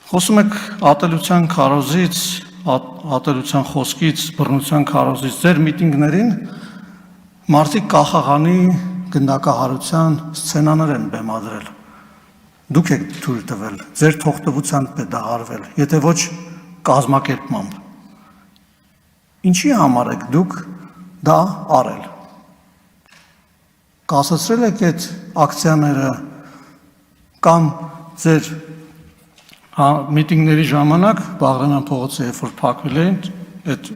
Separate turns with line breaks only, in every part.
Խոսում եք ատելության քարոզից, ատելության խոսքից, բռնության քարոզից, ձեր միտինգներին մարդիկ կախաղանի գնդակահարության սցենաներ են բեմադրել։ Դուք եք թույլ տվել, ձեր թողտվությամբ է դա արվել, եթե ոչ կազմակերպմամբ։ Ինչի համար եք դուք դա արել։ Կասացրել եք այդ ակցիաները կամ ձեր միտինգների ժամանակ Բաղրամյան փողոցը երբ որ փակվել էին, այդ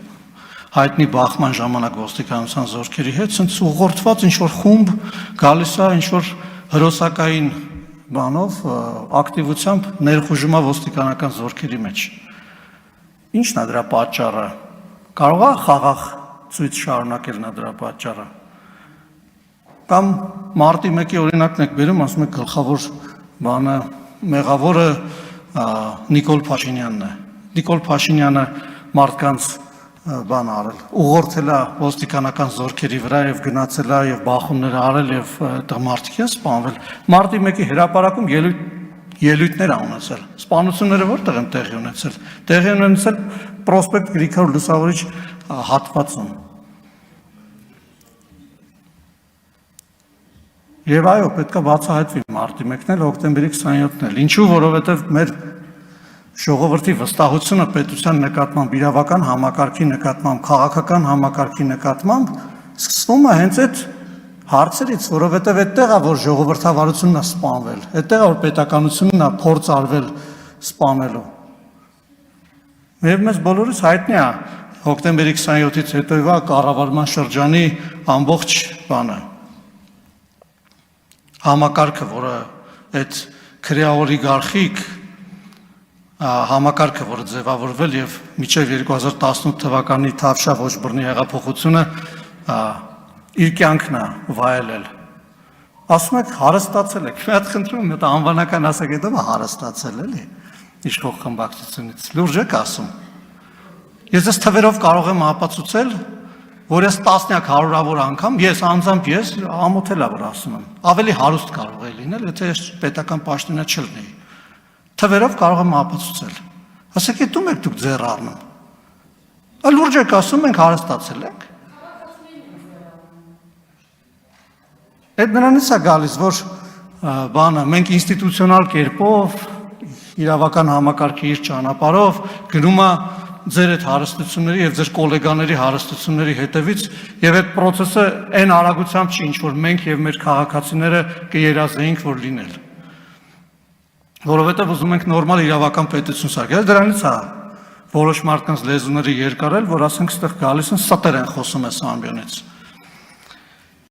հայտնի բախման ժամանակ ոստիկանության զորքերի հետ, ցած ուղղորդված ինչ-որ խումբ գալիս է ինչ-որ հրոսակային բանով, ակտիվությամբ ներխուժում է ոստիկանական զորքերի մեջ։ Ինչն է դրա պատճառը։ Կարող է խաղաղ ցույց շարունակել նա դրա պատճառը։ Կամ մարտի 1-ի օրինակն եք բերում, ասում եք գլխավոր բանը մեղավորը Նիկոլ Փաշինյանն է։ Նիկոլ Փաշինյանը մարդկանց բան արել, ուղղորդել է ոստիկանական զորքերի վրա եւ գնացել է եւ բախումներ արել եւ այդտեղ մարդիկ են սպանվել։ Մարտի 1-ի հրապարակում ելույթներ ա ունեցել։ Սպանությունները որտեղ են տեղի ունեցել։ Տեղի են ունեցել Պրոսպեկտ Գրիգոր Լուսավորիչ հատվածում։ Եվ այո, պետք է բացահայտվի մարտի 1-ն էլ, հոկտեմբերի 27-ն էլ։ Ինչու, որովհետև մեր ժողովրդի վստահությունը պետության նկատմամբ, իրավական համակարգի նկատմամբ, քաղաքական համակարգի նկատմամբ սկսվում է հենց այդ հարցերից, որովհետև այդտեղ է, որ ժողովրդավարությունն է սպանվել, այդտեղ է, որ պետականությունն է փորձ արվել սպանելու։ Եվ մեզ բոլորիս հայտնի է հոկտեմբերի 27-ից հետո կառավարման շրջանի ամբողջ բանը համակարգը, որը այդ քրեաօլիգարխիկ համակարգը, որը ձևավորվել եւ մինչեւ 2018 թվականի Թավշյա ոչ բռնի հեղափոխությունը իր կյանքն է վայելել։ Ասում եք հարստացել եք։ Մի հատ խնդրում եմ, դա անվանական ասեք, դա հարստացել էլի։ Իշխող խմբակցությունից լուրջ եք ասում։ Ես այս թվերով կարող եմ ապացուցել, որ ես տասնյակ հարյուրավոր անգամ, ես անձամբ ամոթել եմ, որ ասում եմ, ավելի հարուստ կարող է լինել, եթե ես պետական պաշտոնյա չլինեի։ Թվերով կարող եմ ապացուցել։ Ասեք, դու եք դուք ձեռ առնում։ Լուրջ եք ասում, մենք հարստացել ենք։ Այդ նրանից է գալիս, որ բանը մենք ինստիտուցիոնալ կերպով, իրավական համակարգի իր ճանապարհով գնում է ձեր այդ հարստությունների եւ ձեր գոլեգաների հարստությունների հետևից եւ այդ process-ը այն արագությամբ չի, ինչ որ մենք եւ մեր քաղաքացիները կերազեինք որ լինել։ Որովհետեւ ուզում ենք նորմալ իրավական պետություն սարքել, դրանից է որոշ մարդկանց լեզուների երկարել, որ ասենք ստեղ գալիս են ստեր են խոսում այս ամբիոնից։